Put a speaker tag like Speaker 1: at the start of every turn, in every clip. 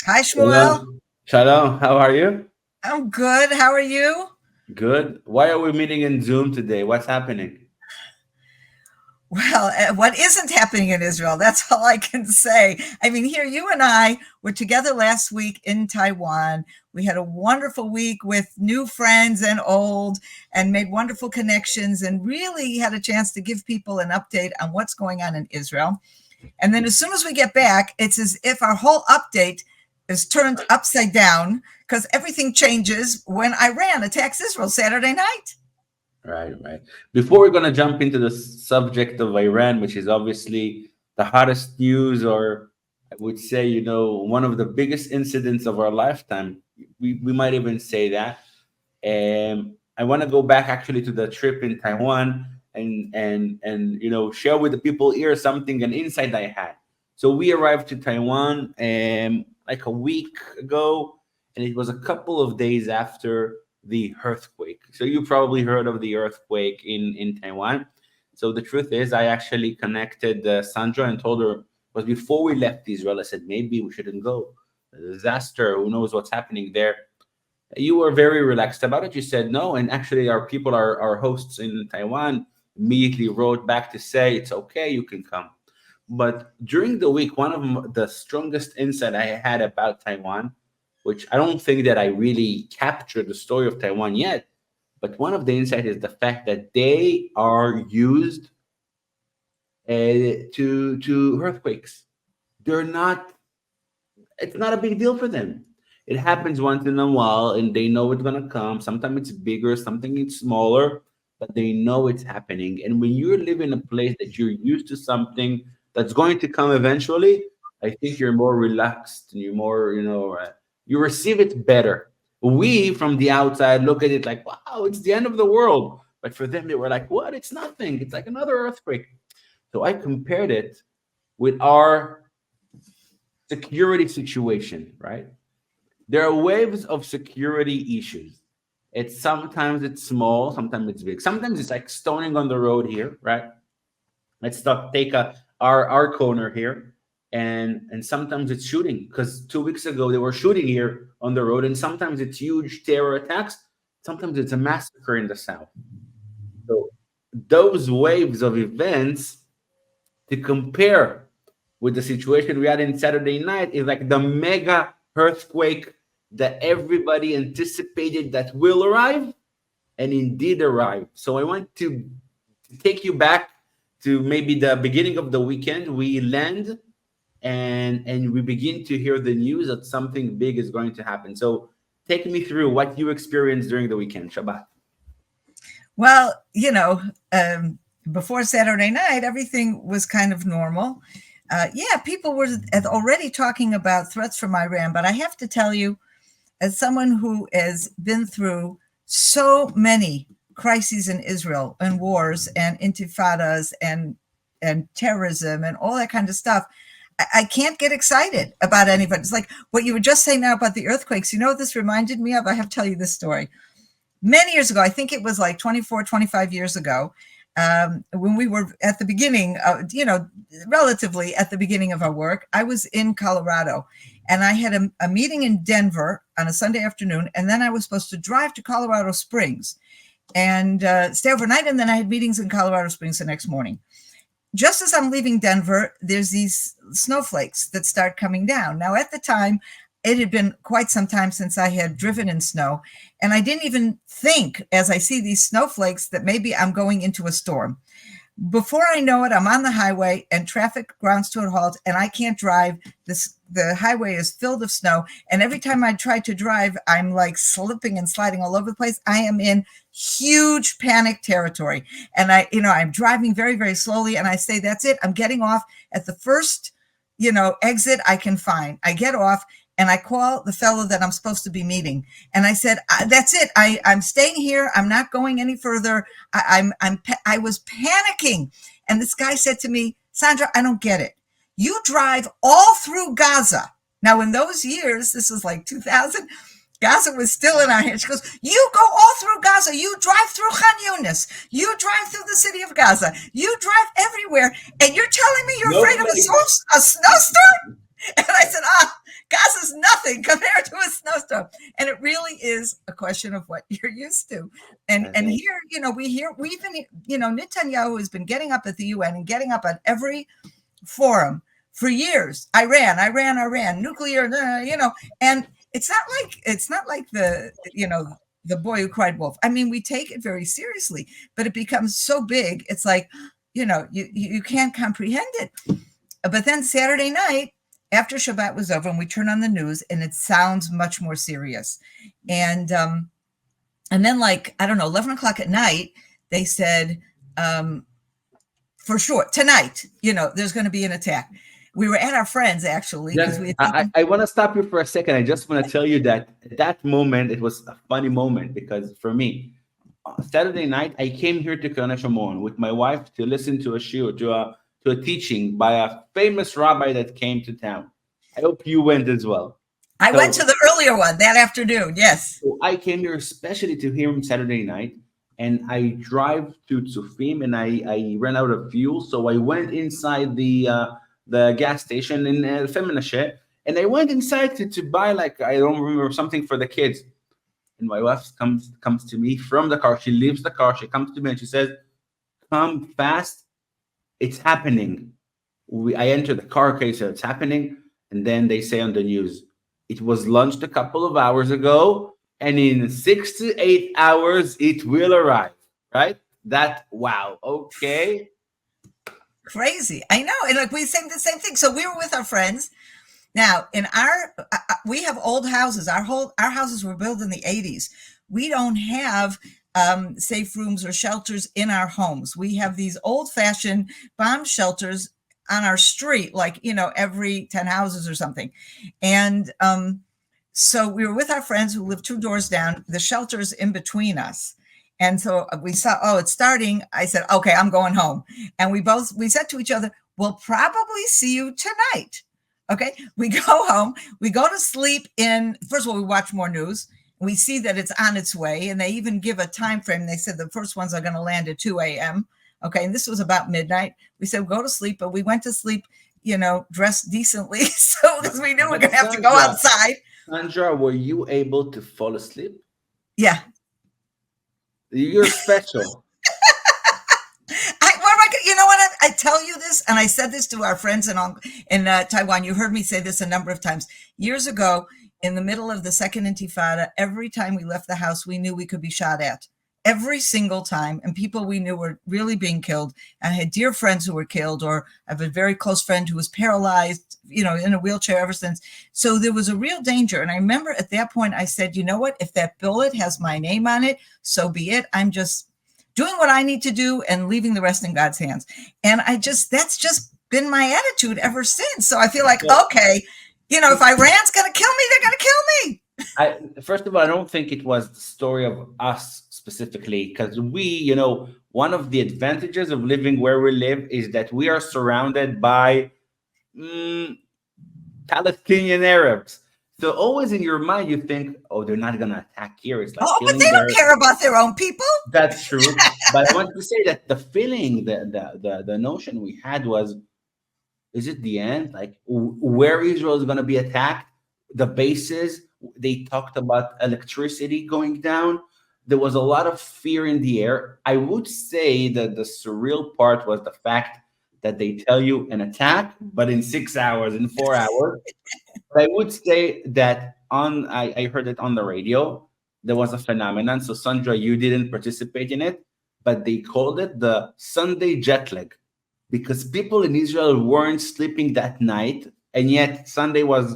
Speaker 1: Hi, Shmuel.
Speaker 2: Shalom. Shalom. How are you?
Speaker 1: I'm good. How are you?
Speaker 2: Good. Why are we meeting in Zoom today? What's happening?
Speaker 1: Well, what isn't happening in Israel? That's all I can say. I mean, here, you and I were together last week in Taiwan. We had a wonderful week with new friends and old, and made wonderful connections, and really had a chance to give people an update on what's going on in Israel. And then as soon as we get back, it's as if our whole update is turned upside down because everything changes when Iran attacks Israel Saturday night.
Speaker 2: Right, right. Before we're going to jump into the subject of Iran, which is obviously the hottest news, or I would say, one of the biggest incidents of our lifetime. We might even say that. I want to go back actually to the trip in Taiwan and share with the people here something, an insight I had. So we arrived to Taiwan like a week ago, and it was a couple of days after the earthquake. So you probably heard of the earthquake in Taiwan. So the truth is, I actually connected Sandra and told her, was before we left Israel, I said maybe we shouldn't go. A disaster. Who knows what's happening there? You were very relaxed about it. You said no, and actually, our people, our hosts in Taiwan, immediately wrote back to say it's okay, you can come. But during the week, one of the strongest insight I had about Taiwan, which I don't think that I really captured the story of Taiwan yet, but one of the insight is the fact that they are used to earthquakes. They're not. It's not a big deal for them. It happens once in a while, and they know it's gonna come. Sometimes it's bigger, something it's smaller, but they know it's happening. And when you live in a place that you're used to something that's going to come eventually, I think you're more relaxed and you're more, you receive it better. We from the outside look at it like, wow, it's the end of the world. But for them, they were like, what? It's nothing. It's like another earthquake. So I compared it with our security situation, right? There are waves of security issues. Sometimes it's small, sometimes it's big. Sometimes it's like stoning on the road here, right? Let's take our corner here, and sometimes it's shooting because 2 weeks ago they were shooting here on the road, and sometimes it's huge terror attacks. Sometimes it's a massacre in the south. So those waves of events to compare with the situation we had in Saturday night is like the mega earthquake that everybody anticipated that will arrive and indeed arrive. So I want to take you back to maybe the beginning of the weekend. We land and we begin to hear the news that something big is going to happen. So take me through what you experienced during the weekend, Shabbat.
Speaker 1: Well, before Saturday night, everything was kind of normal. Yeah, people were already talking about threats from Iran, but I have to tell you, as someone who has been through so many crises in Israel and wars and intifadas and terrorism and all that kind of stuff, I can't get excited about anybody. It's like what you were just saying now about the earthquakes. You know what this reminded me of? I have to tell you this story. Many years ago, I think it was like 24, 25 years ago, when we were at the beginning, relatively at the beginning of our work, I was in Colorado, and I had a meeting in Denver on a Sunday afternoon, and then I was supposed to drive to Colorado Springs and stay overnight, and then I had meetings in Colorado Springs the next morning. Just as I'm leaving Denver, there's these snowflakes that start coming down. Now, at the time, it had been quite some time since I had driven in snow, and I didn't even think, as I see these snowflakes, that maybe I'm going into a storm. Before I know it, I'm on the highway and traffic grounds to a halt, and I can't drive. The highway is filled with snow, and every time I try to drive, I'm like slipping and sliding all over the place. I am in huge panic territory, and I'm driving very, very slowly, and I say, that's it. I'm getting off at the first, exit I can find. I get off, and I call the fellow that I'm supposed to be meeting. And I said, that's it. I'm staying here. I'm not going any further. I was panicking. And this guy said to me, Sondra, I don't get it. You drive all through Gaza. Now, in those years, this was like 2000, Gaza was still in our hands. She goes, you go all through Gaza. You drive through Khan Yunis. You drive through the city of Gaza. You drive everywhere. And you're telling me you're afraid of a snowstorm? And I said, Gaza's nothing compared to a snowstorm. And it really is a question of what you're used to. And here, we've been, Netanyahu has been getting up at the UN and getting up on every forum for years. Iran, nuclear, and it's not like the boy who cried wolf. I mean, we take it very seriously, but it becomes so big. It's like, you can't comprehend it. But then Saturday night, after Shabbat was over, and we turn on the news, and it sounds much more serious. And then, like, I don't know, 11 o'clock at night, they said, for sure, tonight, there's going to be an attack. We were at our friends, actually.
Speaker 2: Yes, I want to stop you for a second. I just want to tell you that at that moment, it was a funny moment, because for me, Saturday night, I came here to Karna Shimon with my wife to listen to a shiur, to a teaching by a famous rabbi that came to town. I hope you went as well.
Speaker 1: I went to the earlier one that afternoon, yes.
Speaker 2: So I came here especially to hear him Saturday night, and I drive to Tzufim, and I ran out of fuel, so I went inside the gas station in Feminashe, and I went inside to buy, like, I don't remember, something for the kids. And my wife comes to me from the car. She leaves the car. She comes to me and she says, "Come fast. It's happening." I enter the car. Okay, so it's happening. And then they say on the news, it was launched a couple of hours ago, and in 6 to 8 hours, it will arrive. Right? Wow. Okay.
Speaker 1: Crazy. I know. And like, we saying the same thing. So we were with our friends. Now, we have old houses. Our houses were built in the 80s. We don't have safe rooms or shelters in our homes. We have these old-fashioned bomb shelters on our street, like, every 10 houses or something. And so we were with our friends who lived 2 doors down. The shelter's in between us. And so we saw, it's starting. I said, okay, I'm going home. And we said to each other, we'll probably see you tonight. Okay, we go home, we go to sleep first of all, we watch more news. We see that it's on its way, and they even give a time frame. They said the first ones are going to land at 2 a.m. Okay, and this was about midnight. We said, go to sleep, but we went to sleep, dressed decently, so because we knew we were going to have to go outside.
Speaker 2: Sandra, were you able to fall asleep?
Speaker 1: Yeah.
Speaker 2: You're special.
Speaker 1: I tell you this, and I said this to our friends in Taiwan. You heard me say this a number of times. Years ago, in the middle of the second intifada, every time we left the house, we knew we could be shot at. Every single time. And people we knew were really being killed. I had dear friends who were killed, or I have a very close friend who was paralyzed, in a wheelchair ever since. So there was a real danger. And I remember at that point, I said, you know what? If that bullet has my name on it, so be it. I'm just doing what I need to do and leaving the rest in God's hands. And that's just been my attitude ever since. So I feel like, okay, if Iran's going to kill me, they're going to kill
Speaker 2: me. First of all, I don't think it was the story of us specifically, because we, one of the advantages of living where we live is that we are surrounded by Palestinian Arabs. So always in your mind, you think, oh, they're not going to attack here. It's like,
Speaker 1: but they don't care about their own people.
Speaker 2: That's true. But I want to say that the feeling, the notion we had was, is it the end? Like, where Israel is going to be attacked? The bases, they talked about electricity going down. There was a lot of fear in the air. I would say that the surreal part was the fact that they tell you an attack, but in 6 hours, in 4 hours. But I would say that I heard it on the radio. There was a phenomenon. So Sondra, you didn't participate in it, but they called it the Sunday jet lag, because people in Israel weren't sleeping that night, and yet Sunday was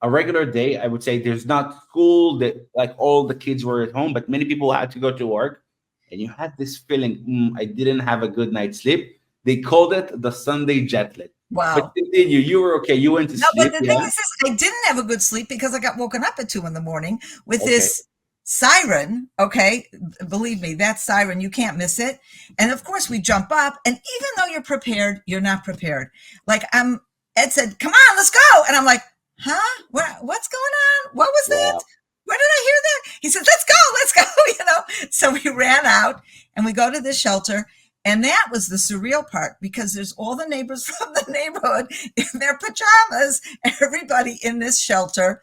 Speaker 2: a regular day. I would say there's not school, that like all the kids were at home, but many people had to go to work, and you had this feeling, I didn't have a good night's sleep. They called it the Sunday jet lag.
Speaker 1: Wow.
Speaker 2: But continue. You were okay. You went to sleep.
Speaker 1: No, but the thing is, I didn't have a good sleep because I got woken up at 2 a.m. with this siren. Okay. Believe me, that siren, you can't miss it. And of course we jump up, and even though you're prepared, you're not prepared. Like Ed said, come on, let's go. And I'm like, huh? What's going on? What was that? Where did I hear that? He said, let's go. So we ran out and we go to the shelter. And that was the surreal part, because there's all the neighbors from the neighborhood in their pajamas, everybody in this shelter.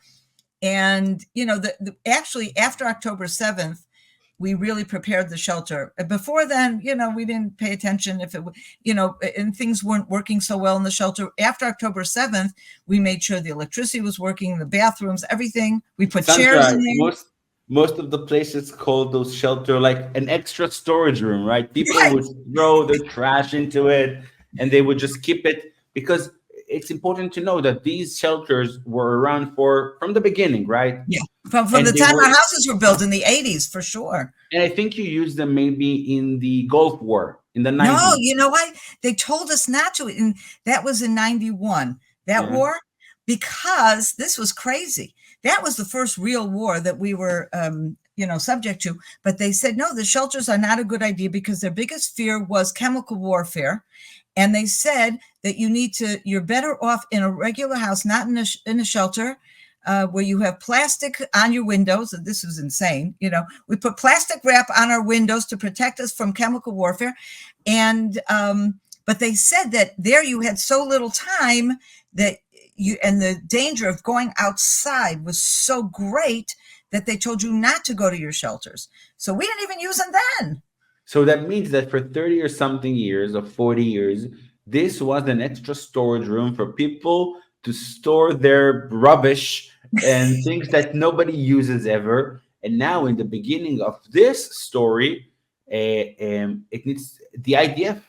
Speaker 1: And, actually after October 7th, we really prepared the shelter. Before then, we didn't pay attention if and things weren't working so well in the shelter. After October 7th, we made sure the electricity was working, the bathrooms, everything. We put chairs
Speaker 2: Sandra,
Speaker 1: in there.
Speaker 2: most of the places called those shelter like an extra storage room, right? People
Speaker 1: Right.
Speaker 2: would throw their trash into it and they would just keep it, because it's important to know that these shelters were around from the beginning, right?
Speaker 1: Yeah. From
Speaker 2: And
Speaker 1: the
Speaker 2: they
Speaker 1: time
Speaker 2: were,
Speaker 1: our houses were built in the 80s, for sure.
Speaker 2: and I think you used them maybe in the Gulf War in the
Speaker 1: No,
Speaker 2: 90s.
Speaker 1: you know what? They told us not to. And that was in 91, that
Speaker 2: Yeah.
Speaker 1: war, because this was crazy. That was the first real war that we were, subject to. But they said, no, the shelters are not a good idea, because their biggest fear was chemical warfare. And they said that you're better off in a regular house, not in a shelter, where you have plastic on your windows. This was insane. We put plastic wrap on our windows to protect us from chemical warfare. And, but they said that there you had so little time that and the danger of going outside was so great that they told you not to go to your shelters. So we didn't even use them then.
Speaker 2: So that means that for 30 or something years or 40 years, this was an extra storage room for people to store their rubbish and things that nobody uses ever. And now, in the beginning of this story, it needs the IDF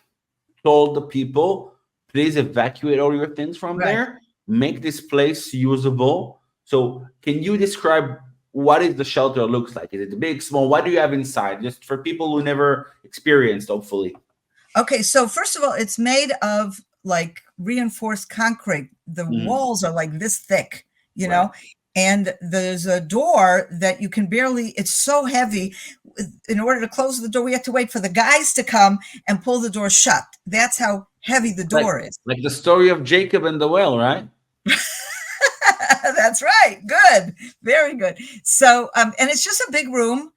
Speaker 2: told the people, please evacuate all your things from
Speaker 1: Right.
Speaker 2: there, make this place usable. So, can you describe what is the shelter looks like? Is it big, small? What do you have inside? Just for people who never experienced, hopefully.
Speaker 1: Okay, so first of all, it's made of like reinforced concrete. The walls are like this thick,
Speaker 2: Right.
Speaker 1: and there's a door that you can barely, it's so heavy. In order to close the door, we have to wait for the guys to come and pull the door shut. That's how heavy the door is.
Speaker 2: Like the story of Jacob and the well, right?
Speaker 1: That's right. Good. Very good. So, and it's just a big room,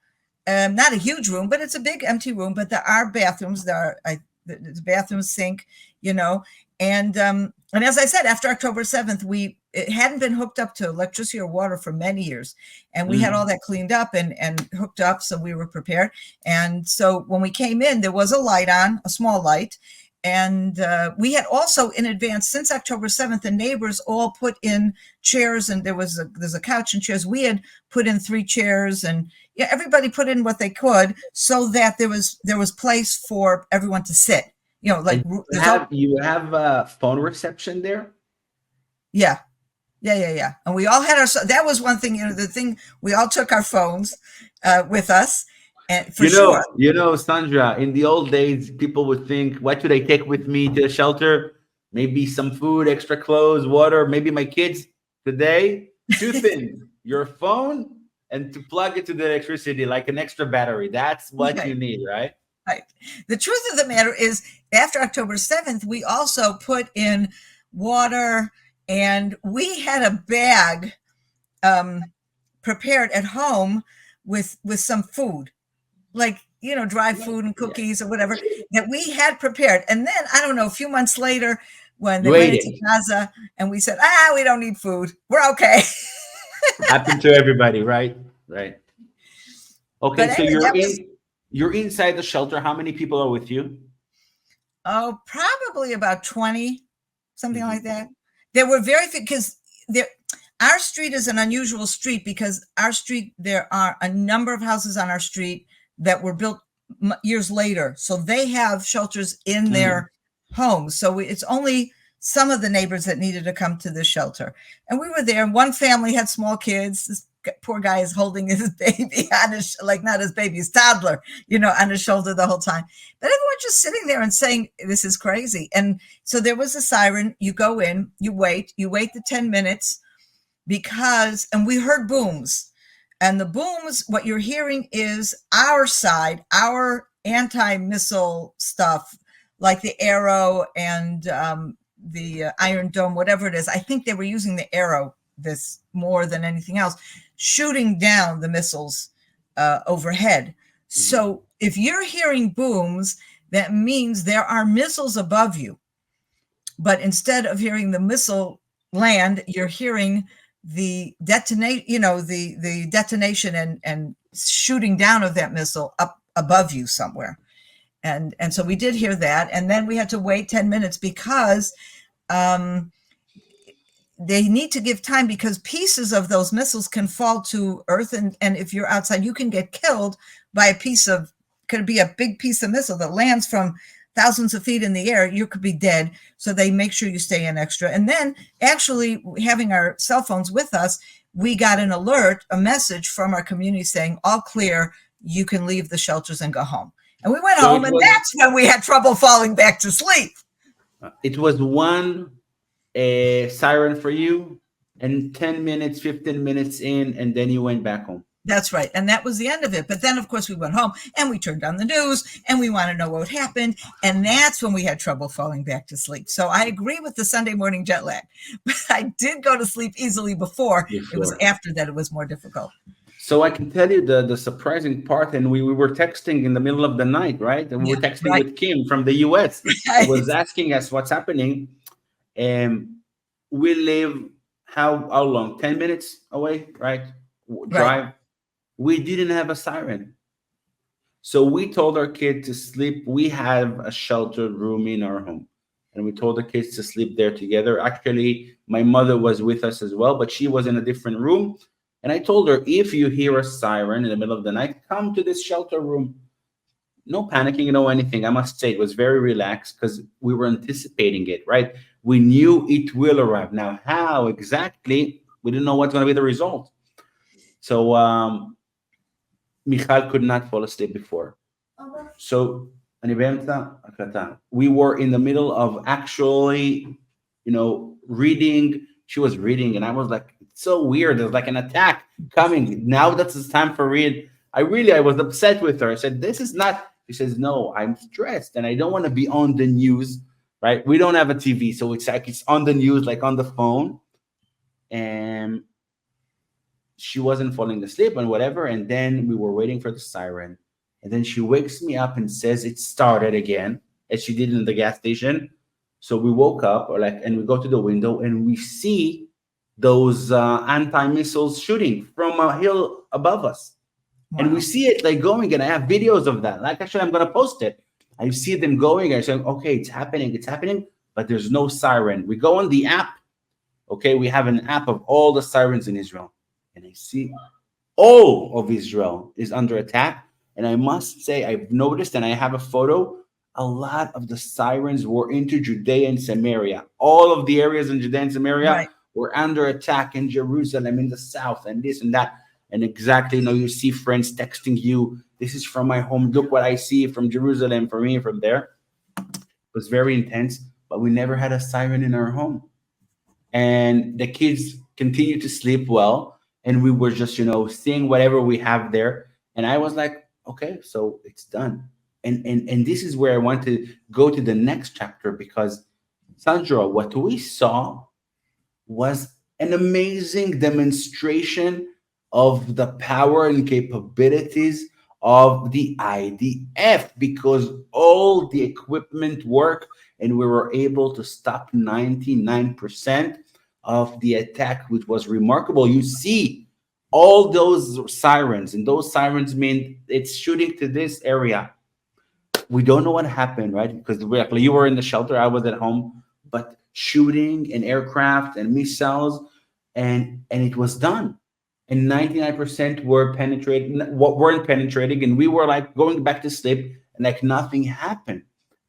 Speaker 1: not a huge room, but it's a big empty room. But there are bathrooms. The bathroom sink, and as I said, after October 7th, it hadn't been hooked up to electricity or water for many years, and we had all that cleaned up and hooked up, so we were prepared. And so when we came in, there was a light on, a small light. And we had also in advance, since October 7th, the neighbors all put in chairs, and there's a couch and chairs. We had put in 3 chairs, and everybody put in what they could, so that there was place for everyone to sit. Like
Speaker 2: You have a phone reception there.
Speaker 1: Yeah. And we all had that was one thing. The thing, we all took our phones with us. And for sure.
Speaker 2: Sandra, in the old days, people would think, what should I take with me to the shelter? Maybe some food, extra clothes, water, maybe my kids. Today, 2 things, your phone and to plug it to the electricity, like an extra battery. That's what you need, right?
Speaker 1: Right. The truth of the matter is, after October 7th, we also put in water, and we had a bag prepared at home with some food, like, dry food and cookies or whatever that we had prepared. And then, I don't know, a few months later, when they went into Gaza, and we said, we don't need food. We're okay.
Speaker 2: Happened to everybody, right? Right. Okay,
Speaker 1: But
Speaker 2: so
Speaker 1: anyway,
Speaker 2: you're inside the shelter. How many people are with you?
Speaker 1: Oh, probably about 20, something like that. There were very few, because our street is an unusual street, because there are a number of houses on our street that were built years later. So they have shelters in their homes. So it's only some of the neighbors that needed to come to the shelter. And we were there. One family had small kids. This poor guy is holding his baby on his, like, not his baby, his toddler, on his shoulder the whole time. But everyone's just sitting there and saying, this is crazy. And so there was a siren. You go in, you wait the 10 minutes, and we heard booms. And the booms, what you're hearing is our side, our anti-missile stuff, like the Arrow and the Iron Dome, whatever it is. I think they were using the Arrow this more than anything else, shooting down the missiles overhead. So if you're hearing booms, that means there are missiles above you. But instead of hearing the missile land, you're hearing the detonate, the detonation and shooting down of that missile up above you somewhere. And so we did hear that. And then we had to wait 10 minutes because they need to give time, because pieces of those missiles can fall to earth. And if you're outside, you can get killed by a piece of, could be a big piece of missile that lands from thousands of feet in the air. You could be dead. So they make sure you stay in extra. And then actually having our cell phones with us, we got an alert, a message from our community saying, all clear, you can leave the shelters and go home. And we went home, and that's when we had trouble falling back to sleep.
Speaker 2: It was one siren for you, and 10 minutes, 15 minutes in, and then you went back home.
Speaker 1: That's right. And that was the end of it. But then, of course, we went home and we turned on the news and we want to know what happened. And that's when we had trouble falling back to sleep. So I agree with the Sunday morning jet lag. But I did go to sleep easily before. It was after that it was more difficult.
Speaker 2: So I can tell you the surprising part, and we were texting in the middle of the night, right? And we were texting with Kim from the US. Right. Was asking us what's happening. And we live how long? 10 minutes away, right? Drive. Right. We didn't have a siren. So we told our kid to sleep. We have a sheltered room in our home. And we told the kids to sleep there together. Actually, my mother was with us as well, but she was in a different room. And I told her, if you hear a siren in the middle of the night, come to this shelter room. No panicking, no anything. I must say it was very relaxed because we were anticipating it, right? We knew it will arrive. Now, how exactly? We didn't know what's going to be the result. So Michal could not fall asleep before. So we were in the middle of actually, reading. She was reading, and I was like, it's so weird. There's like an attack coming. Now that's the time for read. I was upset with her. I said, this is not. She says, no, I'm stressed, and I don't want to be on the news, right? We don't have a TV, so it's like it's on the news, like on the phone. And she wasn't falling asleep and whatever. And then we were waiting for the siren. And then she wakes me up and says it started again, as she did in the gas station. So we woke up, and we go to the window and we see those anti-missiles shooting from a hill above us. Wow. And we see it like going, and I have videos of that. Like, actually, I'm going to post it. I see them going. I say, okay, it's happening, but there's no siren. We go on the app. Okay, we have an app of all the sirens in Israel. And I see all of Israel is under attack. And I must say, I've noticed, and I have a photo, a lot of the sirens were into Judea and Samaria. All of the areas in Judea and Samaria were under attack, in Jerusalem, in the south, and this and that. And exactly, you see friends texting you, this is from my home. Look what I see from Jerusalem, from me, from there. It was very intense, but we never had a siren in our home. And the kids continued to sleep well. And we were just, seeing whatever we have there. And I was like, okay, so it's done. And this is where I want to go to the next chapter, because, Sandra, what we saw was an amazing demonstration of the power and capabilities of the IDF, because all the equipment worked and we were able to stop 99% of the attack, which was remarkable. You see all those sirens, and those sirens mean it's shooting to this area. We don't know what happened, right? Because you were in the shelter, I was at home, but shooting and aircraft and missiles, and it was done. And 99% weren't penetrating, and we were like going back to sleep, and like nothing happened.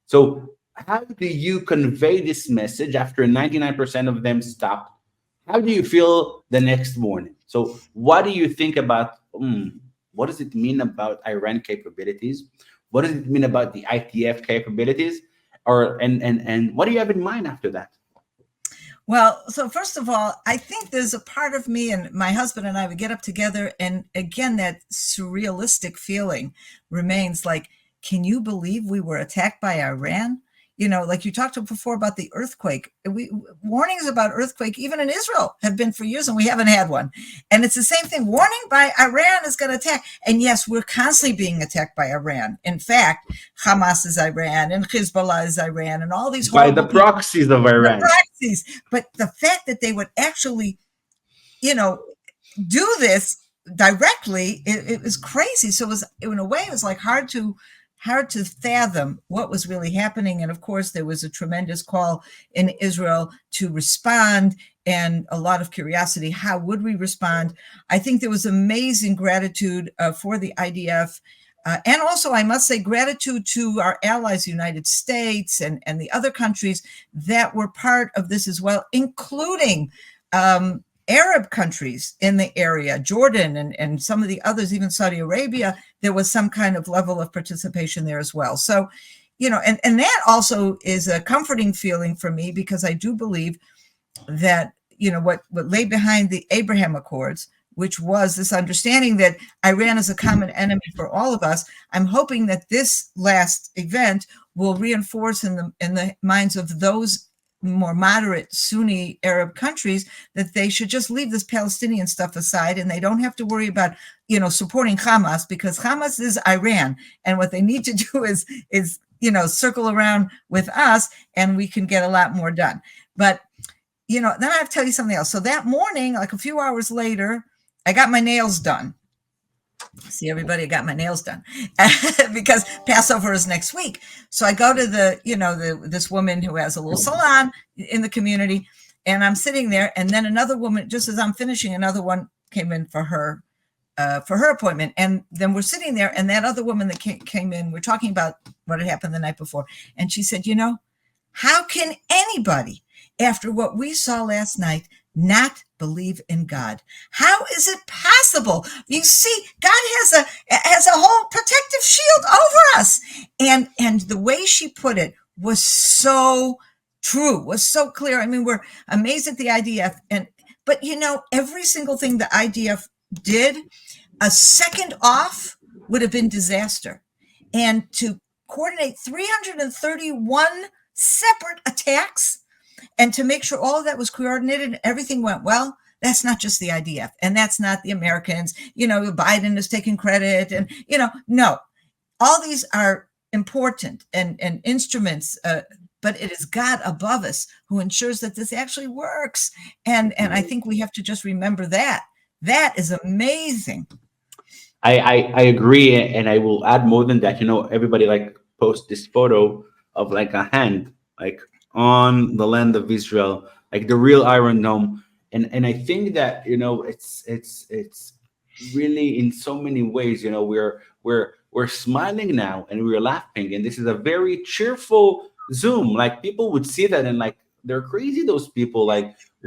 Speaker 2: So how do you convey this message after 99% of them stopped? How do you feel the next morning? So what do you think about, what does it mean about Iran capabilities? What does it mean about the IDF capabilities? And what do you have in mind after that?
Speaker 1: Well, so first of all, I think there's a part of me, and my husband and I would get up together, and again, that surrealistic feeling remains, like, can you believe we were attacked by Iran? like you talked before about the earthquake. Warnings about earthquake, even in Israel, have been for years, and we haven't had one. And it's the same thing. Warning by Iran is going to attack. And yes, we're constantly being attacked by Iran. In fact, Hamas is Iran, and Hezbollah is Iran, and all these
Speaker 2: By the
Speaker 1: horrible people,
Speaker 2: proxies of
Speaker 1: the
Speaker 2: Iran.
Speaker 1: proxies. But the fact that they would actually, do this directly, it was crazy. So it was, in a way, it was like hard to fathom what was really happening. And of course, there was a tremendous call in Israel to respond, and a lot of curiosity. How would we respond? I think there was amazing gratitude for the IDF. And also, I must say, gratitude to our allies, the United States and the other countries that were part of this as well, including Arab countries in the area, Jordan and some of the others, even Saudi Arabia. There was some kind of level of participation there as well. So, and that also is a comforting feeling for me, because I do believe that, what lay behind the Abraham Accords, which was this understanding that Iran is a common enemy for all of us. I'm hoping that this last event will reinforce in the minds of those more moderate Sunni Arab countries that they should just leave this Palestinian stuff aside, and they don't have to worry about, supporting Hamas, because Hamas is Iran. And what they need to do is circle around with us, and we can get a lot more done. But, then I have to tell you something else. So that morning, like a few hours later, I got my nails done. See, everybody, I got my nails done because Passover is next week. So I go to this woman who has a little salon in the community, and I'm sitting there, and then another woman, just as I'm finishing, another one came in for her appointment. And then we're sitting there, and that other woman that came in, we're talking about what had happened the night before. And she said, how can anybody, after what we saw last night, not believe in God? How is it possible? You see, God has a whole protective shield over us. And the way she put it was so true, was so clear. I mean, we're amazed at the IDF. But every single thing the IDF did, a second off would have been disaster. And to coordinate 331 separate attacks, and to make sure all of that was coordinated and everything went well, that's not just the IDF, and that's not the Americans. Biden is taking credit, and no, all these are important and instruments, but it is God above us who ensures that this actually works. And I think we have to just remember that. That is amazing.
Speaker 2: I agree, and I will add more than that. Everybody post this photo of a hand on the land of Israel, the real Iron Dome, and I think that it's really, in so many ways, we're smiling now and we're laughing, and this is a very cheerful Zoom. People would see that and they're crazy. Those people,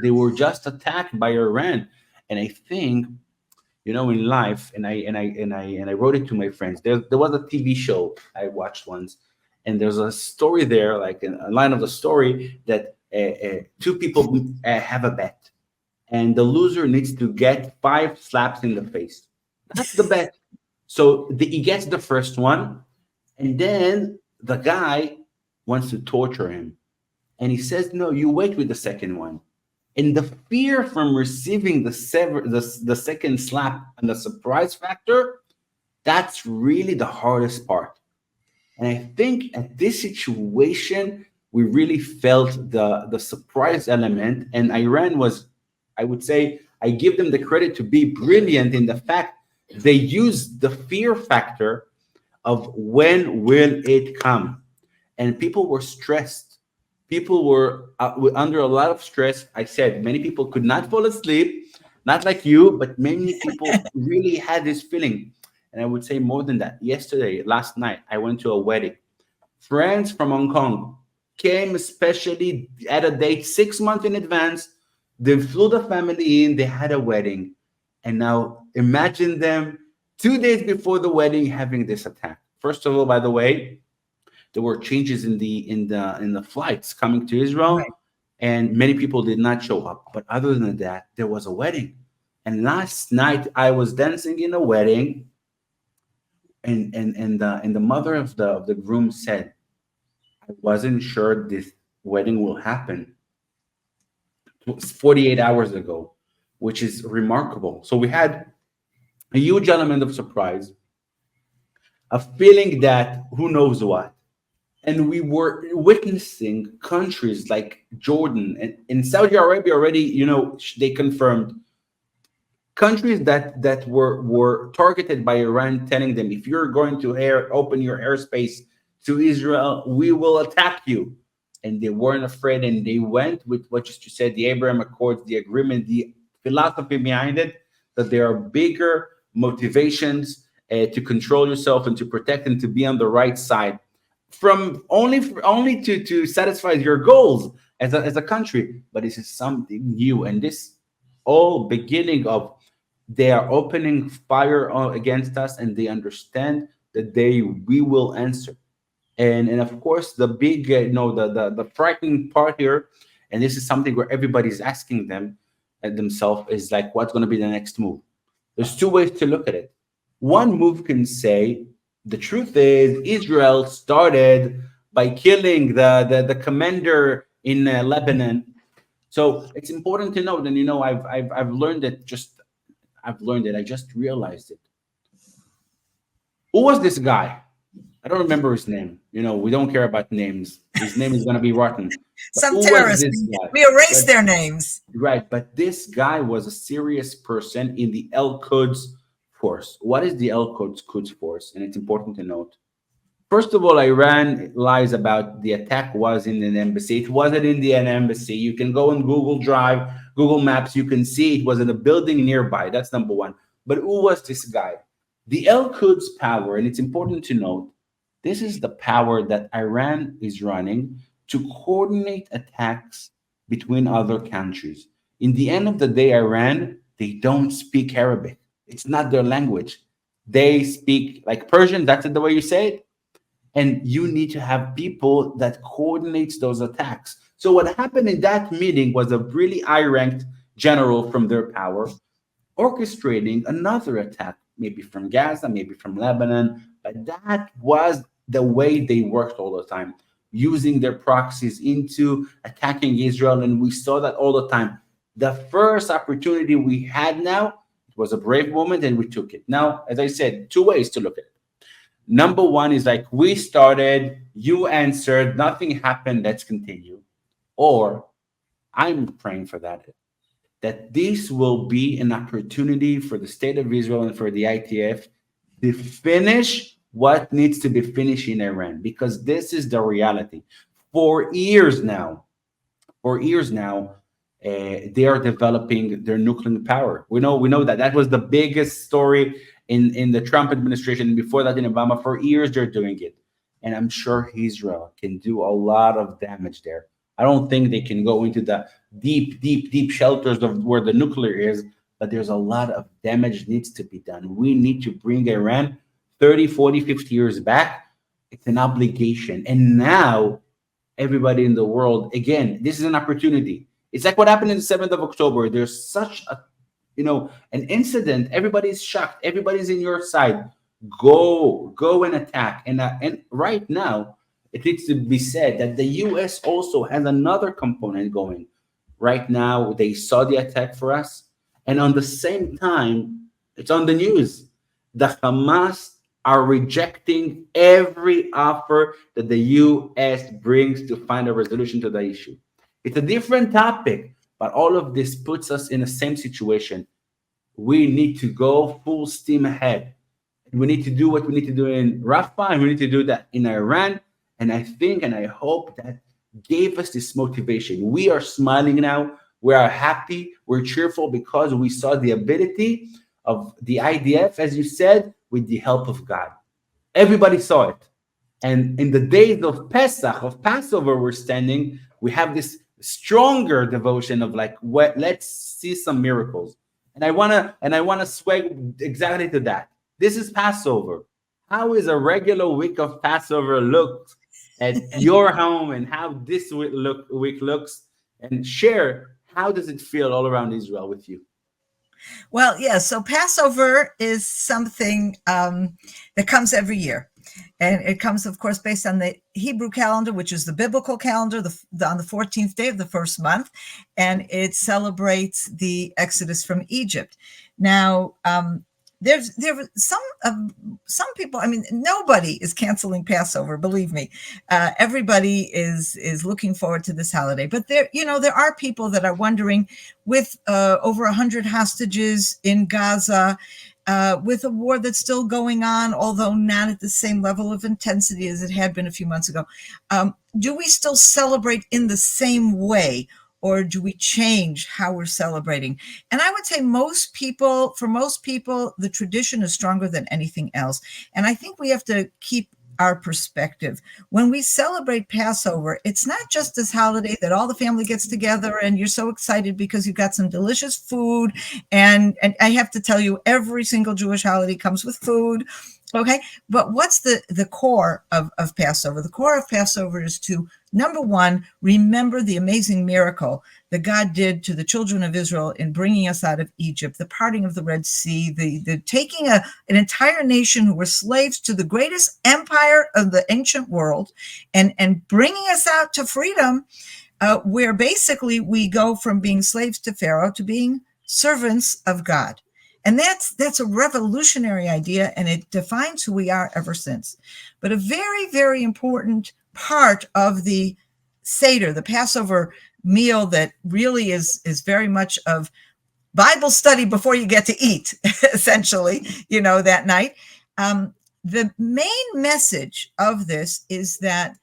Speaker 2: they were just attacked by Iran, and I think in life, and I wrote it to my friends. There was a TV show I watched once. And there's a story there, a line of the story, that two people have a bet, and the loser needs to get 5 slaps in the face. That's the bet. So he gets the first one, and then the guy wants to torture him, and he says, "No, you wait with the second one." And the fear from receiving the second slap and the surprise factor, that's really the hardest part. And I think at this situation, we really felt the surprise element. And Iran was, I would say, I give them the credit to be brilliant in the fact they used the fear factor of when will it come. And people were stressed. People were under a lot of stress. I said many people could not fall asleep, not like you, but many people really had this feeling. And I would say more than that. Last night, I went to a wedding. Friends from Hong Kong came especially at a date 6 months in advance. They flew the family in. They had a wedding. And now imagine them 2 days before the wedding having this attack. First of all, by the way, there were changes in the flights coming to Israel,
Speaker 1: Right.
Speaker 2: and many people did not show up. But other than that, there was a wedding. And last night, I was dancing in a wedding. And the mother of the groom said, I wasn't sure this wedding will happen. It was 48 hours ago, which is remarkable. So we had a huge element of surprise, a feeling that who knows what. And we were witnessing countries like Jordan and in Saudi Arabia already, they confirmed countries that were targeted by Iran, telling them if you're going to open your airspace to Israel, we will attack you. And they weren't afraid, and they went with what just you said, the Abraham Accords, the agreement, the philosophy behind it, that there are bigger motivations to control yourself and to protect and to be on the right side from only to satisfy your goals as a country. But this is something new, and this all beginning of they are opening fire against us, and they understand that we will answer. And of course, the big the frightening part here, and this is something where everybody's asking themselves, is like, what's going to be the next move? There's two ways to look at it. One move can say the truth is Israel started by killing the commander in Lebanon. So it's important to note, and I've learned it. I've learned it. I just realized it. Who was this guy? I don't remember his name. We don't care about names. His name is going to be rotten. But
Speaker 1: Some
Speaker 2: who was
Speaker 1: terrorists,
Speaker 2: this guy?
Speaker 1: we erase
Speaker 2: But,
Speaker 1: their names.
Speaker 2: right. But this guy was a serious person in the El Quds force. What is the El Quds force? And it's important to note. First of all, Iran lies about the attack was in an embassy. It wasn't in an embassy. You can go on Google Drive, Google Maps. You can see it was in a building nearby. That's number one. But who was this guy? The El Quds power, and it's important to note, this is the power that Iran is running to coordinate attacks between other countries. In the end of the day, Iran, they don't speak Arabic. It's not their language. They speak like Persian. That's the way you say it. And you need to have people that coordinates those attacks. So what happened in that meeting was a really high-ranked general from their power orchestrating another attack, maybe from Gaza, maybe from Lebanon. But that was the way they worked all the time, using their proxies into attacking Israel. And we saw that all the time. The first opportunity we had now, it was a brave moment, and we took it. Now, as I said, two ways to look at it. Number one is like, we started, you answered, nothing happened, let's continue. Or I'm praying for that this will be an opportunity for the state of Israel and for the ITF to finish what needs to be finished in Iran, because this is the reality. For years now, they are developing their nuclear power. We know that was the biggest story in the Trump administration. Before that, in Obama, for years they're doing it, and I'm sure Israel can do a lot of damage there. I don't think they can go into the deep shelters of where the nuclear is, but there's a lot of damage needs to be done. We need to bring Iran 30, 40, 50 years back. It's an obligation. And now everybody in the world, again, this is an opportunity. It's like what happened in the 7th of October. There's such an incident. Everybody's shocked. Everybody's in your side. Go and attack. And right now, it needs to be said that the U.S. also has another component going. Right now, they saw the attack for us. And on the same time, it's on the news. The Hamas are rejecting every offer that the U.S. brings to find a resolution to the issue. It's a different topic, but all of this puts us in the same situation. We need to go full steam ahead. We need to do what we need to do in Rafah, and we need to do that in Iran. And I think and I hope that gave us this motivation. We are smiling now. We are happy. We're cheerful because we saw the ability of the IDF, as you said, with the help of God. Everybody saw it. And in the days of Pesach, of Passover, we're standing, we have this stronger devotion of like, let's see some miracles. And I wanna swag exactly to that. This is Passover. How is a regular week of Passover look at your home, and how this week looks, and share how does it feel all around Israel with you?
Speaker 1: Well, yeah, so Passover is something that comes every year. And it comes, of course, based on the Hebrew calendar, which is the biblical calendar, on the 14th day of the first month, and it celebrates the Exodus from Egypt. Now, there were some people. I mean, nobody is canceling Passover. Believe me, everybody is looking forward to this holiday. But there are people that are wondering, with over 100 hostages in Gaza, with a war that's still going on, although not at the same level of intensity as it had been a few months ago. Do we still celebrate in the same way, or do we change how we're celebrating? And I would say for most people, the tradition is stronger than anything else. And I think we have to keep our perspective. When we celebrate Passover, it's not just this holiday that all the family gets together and you're so excited because you've got some delicious food. And I have to tell you, every single Jewish holiday comes with food. Okay. But what's the core of Passover? The core of Passover is to, number one, remember the amazing miracle that God did to the children of Israel in bringing us out of Egypt, the parting of the Red Sea, the taking an entire nation who were slaves to the greatest empire of the ancient world, and bringing us out to freedom, where basically we go from being slaves to Pharaoh to being servants of God. And that's a revolutionary idea, and it defines who we are ever since. But a very, very important part of the Seder, the Passover meal, that really is very much of Bible study before you get to eat, essentially, that night. The main message of this is that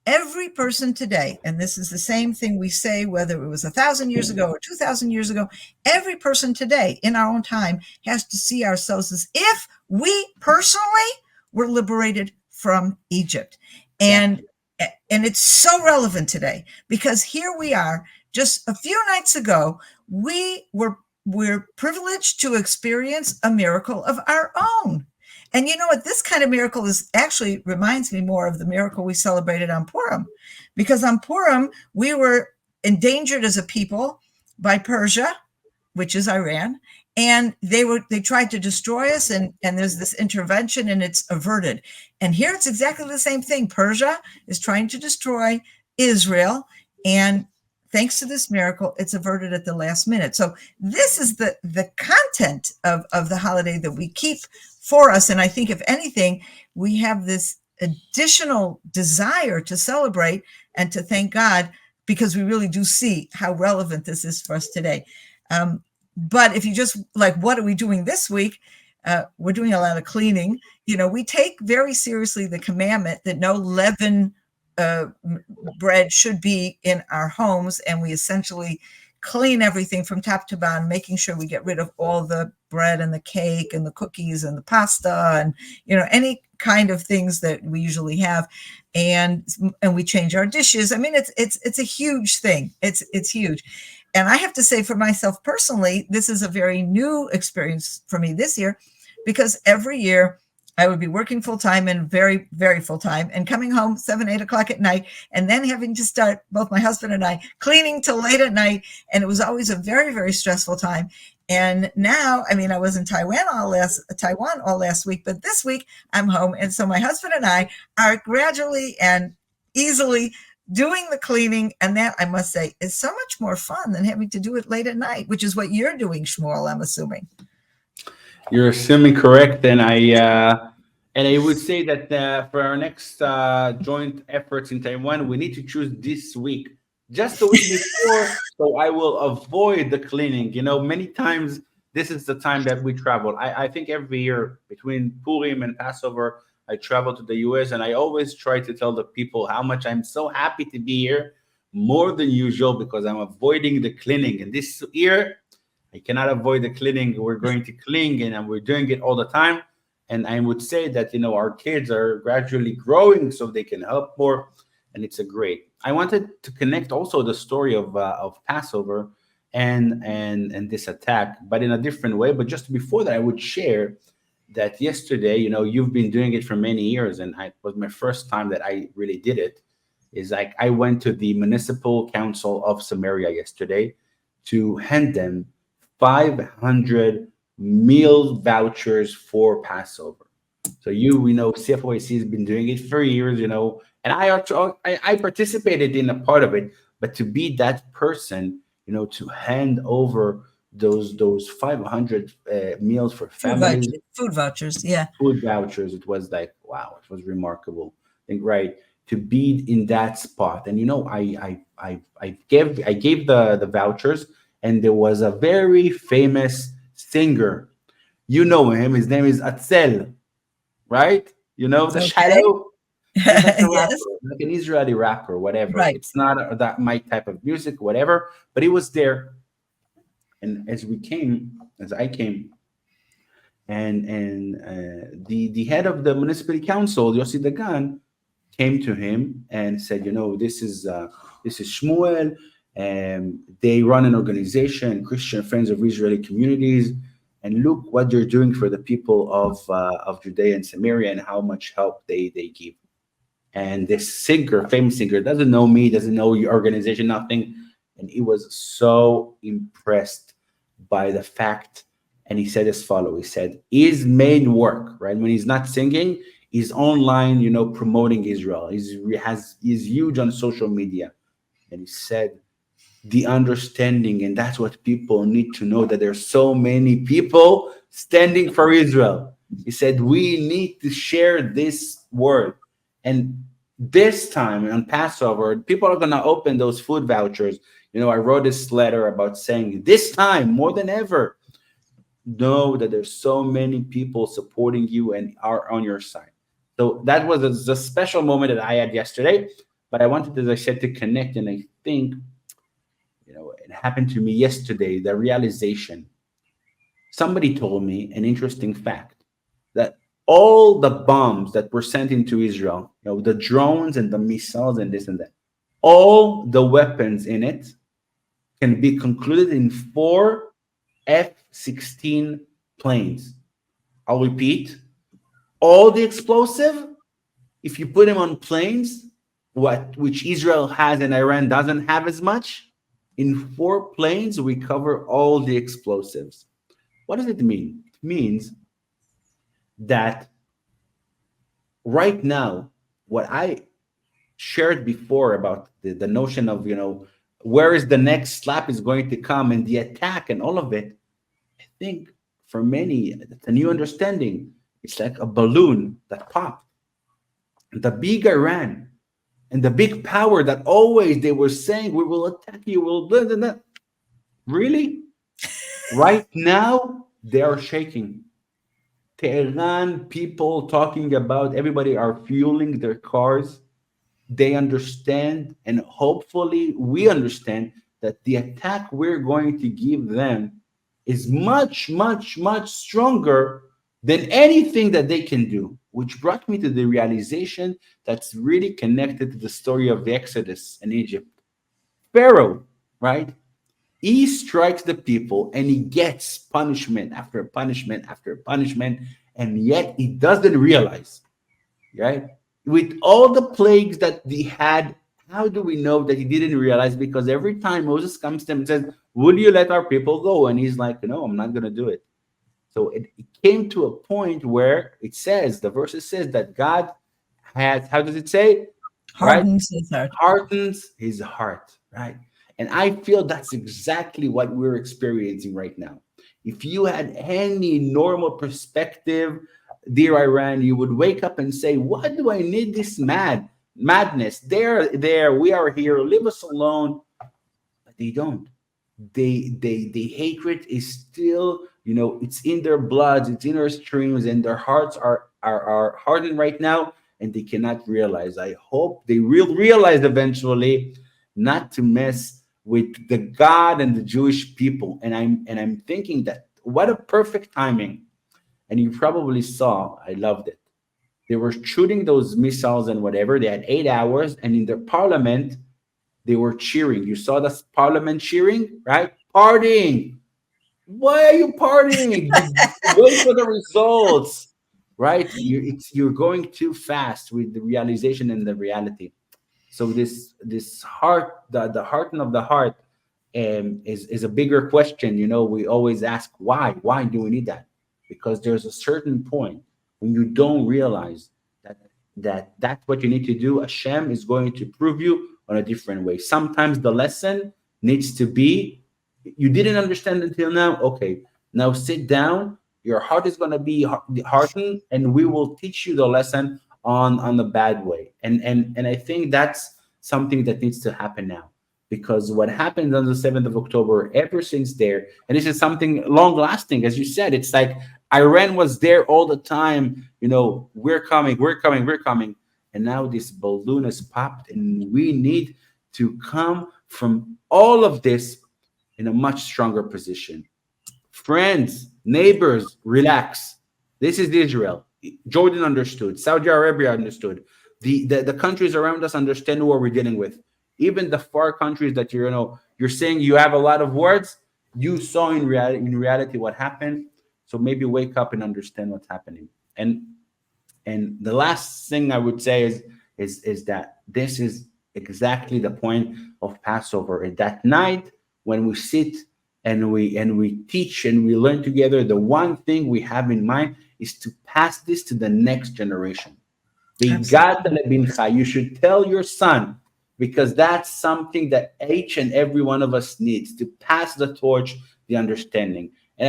Speaker 1: every person today, and this is the same thing we say, whether it was 1,000 years ago or 2,000 years ago, every person today in our own time has to see ourselves as if we personally were liberated from Egypt. And it's so relevant today, because here we are, just a few nights ago, we're privileged to experience a miracle of our own. And you know what? This kind of miracle actually reminds me more of the miracle we celebrated on Purim, because on Purim, we were endangered as a people by Persia, which is Iran, and they tried to destroy us, and there's this intervention, and it's averted. And here it's exactly the same thing. Persia is trying to destroy Israel, and thanks to this miracle, it's averted at the last minute. So this is the content of the holiday that we keep for us. And I think, if anything, we have this additional desire to celebrate and to thank God, because we really do see how relevant this is for us today. But if you just what are we doing this week? We're doing a lot of cleaning. We take very seriously the commandment that no leaven bread should be in our homes, and we essentially clean everything from top to bottom, making sure we get rid of all the bread and the cake and the cookies and the pasta and any kind of things that we usually have, and we change our dishes. I mean, it's a huge thing. It's huge. And I have to say, for myself personally, this is a very new experience for me this year, because every year I would be working full time, and very, very full time, and coming home 7, 8 o'clock at night, and then having to start, both my husband and I, cleaning till late at night. And it was always a very, very stressful time. And now, I mean, I was in Taiwan all last week, but this week I'm home. And so my husband and I are gradually and easily doing the cleaning. And that, I must say, is so much more fun than having to do it late at night, which is what you're doing, Shmuel, I'm assuming.
Speaker 2: You're assuming correct, and I would say that for our next joint efforts in Taiwan, we need to choose this week, just the week before, so I will avoid the cleaning. Many times this is the time that we travel. I think every year between Purim and Passover, I travel to the US, and I always try to tell the people how much I'm so happy to be here, more than usual, because I'm avoiding the cleaning. And this year, I cannot avoid the cleaning. We're going to clean, and we're doing it all the time. And I would say that, our kids are gradually growing so they can help more. And it's a great. I wanted to connect also the story of Passover and this attack, but in a different way. But just before that, I would share that yesterday, you've been doing it for many years, and it was my first time that I really did it. Is I went to the Municipal Council of Samaria yesterday to hand them 500 meal vouchers for Passover. So we know CFOIC has been doing it for years, and I participated in a part of it, but to be that person, to hand over those 500 meals for families,
Speaker 1: Food vouchers. Yeah.
Speaker 2: food vouchers, it was like, wow, it was remarkable. I think, right, to be in that spot. And I gave the vouchers, and there was a very famous singer. You know him. His name is Atzel, right? You know the
Speaker 1: Okay.
Speaker 2: Shadow. He's like a
Speaker 1: Yes.
Speaker 2: rapper, like an Israeli rapper, whatever.
Speaker 1: Right.
Speaker 2: It's not that my type of music, whatever. But he was there, and as I came, and the head of the municipal council, Yossi Dagan, came to him and said, this is Shmuel, and they run an organization, Christian Friends of Israeli Communities, and look what they're doing for the people of Judea and Samaria, and how much help they give. And this singer, famous singer, doesn't know me, doesn't know your organization, nothing. And he was so impressed by the fact. And he said as follow. He said, his main work, right, when he's not singing, he's online, promoting Israel. He's huge on social media. And he said, the understanding, and that's what people need to know, that there's so many people standing for Israel. He said, we need to share this word. And this time on Passover, people are going to open those food vouchers. I wrote this letter about saying, this time more than ever, know that there's so many people supporting you and are on your side. So that was a special moment that I had yesterday. But I wanted, as I said, to connect. And I think, it happened to me yesterday, the realization. Somebody told me an interesting fact, that all the bombs that were sent into Israel, the drones and the missiles and this and that, all the weapons in it can be concluded in 4 F-16 planes. I'll repeat, all the explosive, if you put them on planes, which Israel has and Iran doesn't have as much, in 4 planes we cover all the explosives. What does it mean? It means that right now, what I shared before about the notion of, where is the next slap is going to come, and the attack and all of it, I think for many, it's a new understanding. It's like a balloon that popped. The big Iran and the big power that always they were saying, we will attack you, we'll blah, blah, blah. Really? Right now, they are shaking. Tehran people talking about, everybody are fueling their cars. They understand, and hopefully we understand, that the attack we're going to give them is much, much, much stronger than anything that they can do, which brought me to the realization that's really connected to the story of the Exodus in Egypt. Pharaoh, right? He strikes the people and he gets punishment after punishment after punishment, and yet he doesn't realize, right? With all the plagues that he had, how do we know that he didn't realize? Because every time Moses comes to him and says, will you let our people go? And he's like, no, I'm not going to do it. So it came to a point where it says, the verse says that God has, how does it say? Right?
Speaker 1: Hardens his heart.
Speaker 2: Hardens his heart, right? And I feel that's exactly what we're experiencing right now. If you had any normal perspective, dear Iran, you would wake up and say, what do I need this madness? They're there, we are here, leave us alone. But they don't. The hatred is still, it's in their bloods, it's in their streams, and their hearts are hardened right now, and they cannot realize. I hope they will realize eventually not to mess with the God and the Jewish people. And I'm thinking that what a perfect timing. And you probably saw, I loved it. They were shooting those missiles and whatever. They had 8 hours, and in their parliament, they were cheering. You saw the parliament cheering, right? Partying. Why are you partying? You wait for the results, right? You're going too fast with the realization and the reality. So this heart, the heart of the heart, is a bigger question. We always ask why. Why do we need that? Because there's a certain point when you don't realize that's what you need to do, Hashem is going to prove you on a different way. Sometimes the lesson needs to be, you didn't understand until now. Okay, now sit down. Your heart is going to be hardened, and we will teach you the lesson on the bad way. And I think that's something that needs to happen now, because what happened on the 7th of October, ever since there, and this is something long lasting, as you said, it's like Iran was there all the time. We're coming, we're coming, we're coming, and now this balloon has popped, and we need to come from all of this in a much stronger position. Friends, neighbors, relax. This is Israel. Jordan understood. Saudi Arabia understood. The countries around us understand what we're dealing with. Even the far countries that you're saying you have a lot of words, you saw in reality what happened. So maybe wake up and understand what's happening. And the last thing I would say is that this is exactly the point of Passover. At that night when we sit and we teach and we learn together, the one thing we have in mind is to pass this to the next generation. You should tell your son, because that's something that each and every one of us needs, to pass the torch, the understanding. And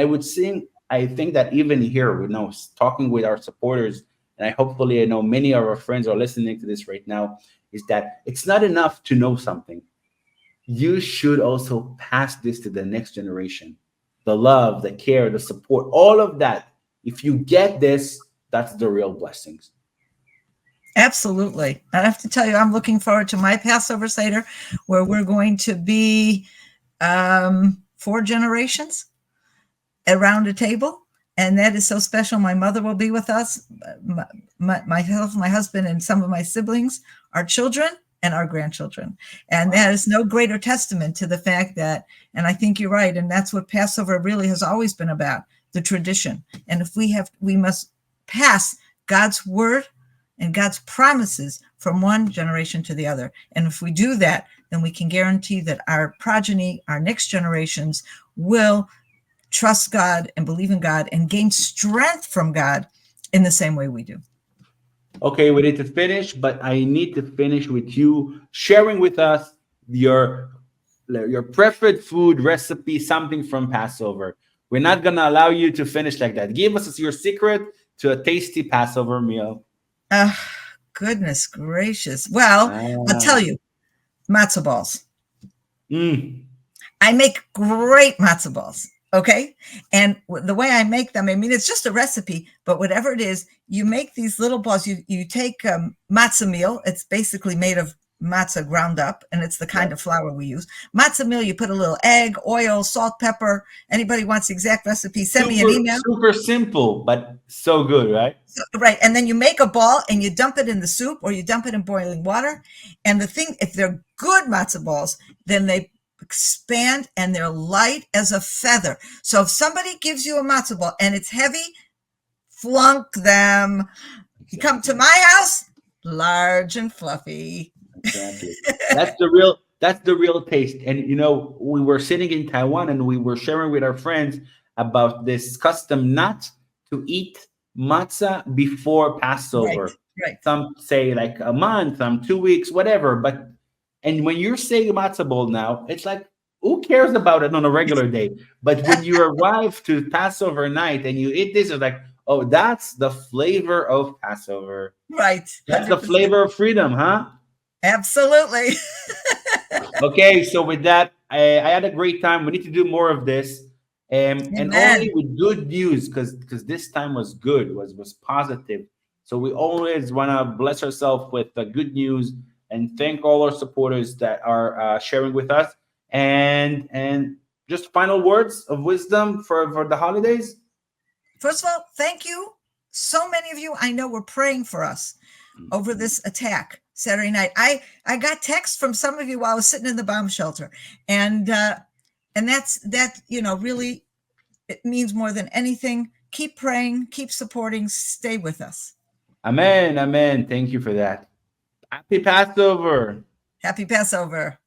Speaker 2: I think that even here, talking with our supporters, and hopefully I know many of our friends are listening to this right now, is that it's not enough to know something. You should also pass this to the next generation. The love, the care, the support, all of that. If you get this, that's the real blessings.
Speaker 1: Absolutely. I have to tell you, I'm looking forward to my Passover Seder, where we're going to be 4 generations around a table. And that is so special. My mother will be with us, myself, my husband, and some of my siblings, our children, and our grandchildren. And that is no greater testament to the fact that, and I think you're right, and that's what Passover really has always been about, the tradition. And if we must pass God's word and God's promises from one generation to the other. And if we do that, then we can guarantee that our progeny, our next generations, will trust God and believe in God and gain strength from God in the same way we do.
Speaker 2: Okay, we need to finish, but I need to finish with you sharing with us your preferred food recipe, something from Passover. We're not going to allow you to finish like that. Give us your secret to a tasty Passover meal.
Speaker 1: Goodness gracious. Well, I'll tell you, matzo balls. I make great matzo balls. Okay. And the way I make them, I mean, it's just a recipe, but whatever it is, you make these little balls. You take matzah meal. It's basically made of matzah ground up, and it's the kind of flour we use. Matzah meal, you put a little egg, oil, salt, pepper. Anybody wants the exact recipe, send me an email.
Speaker 2: Super simple, but so good, right?
Speaker 1: Right. And then you make a ball and you dump it in the soup, or you dump it in boiling water. And the thing, if they're good matzah balls, then they expand and they're light as a feather. So if somebody gives you a matzo ball and it's heavy, flunk them. You come to my house, large and fluffy.
Speaker 2: Exactly. That's the real taste. And we were sitting in Taiwan and we were sharing with our friends about this custom not to eat matzah before Passover.
Speaker 1: Right.
Speaker 2: Some say like a month, some 2 weeks, whatever. And when you're saying matzo ball now, it's like, who cares about it on a regular day? But when you arrive to Passover night and you eat this, it's like, oh, that's the flavor of Passover.
Speaker 1: Right.
Speaker 2: That's 100%. The flavor of freedom, huh?
Speaker 1: Absolutely.
Speaker 2: Okay, so with that, I had a great time. We need to do more of this. And only with good news, because this time was good, was positive. So we always want to bless ourselves with the good news and thank all our supporters that are sharing with us. And just final words of wisdom for the holidays.
Speaker 1: First of all, thank you. So many of you I know were praying for us over this attack Saturday night. I got texts from some of you while I was sitting in the bomb shelter. And that's really, it means more than anything. Keep praying, keep supporting, stay with us.
Speaker 2: Amen. Amen. Thank you for that. Happy Passover.
Speaker 1: Happy Passover.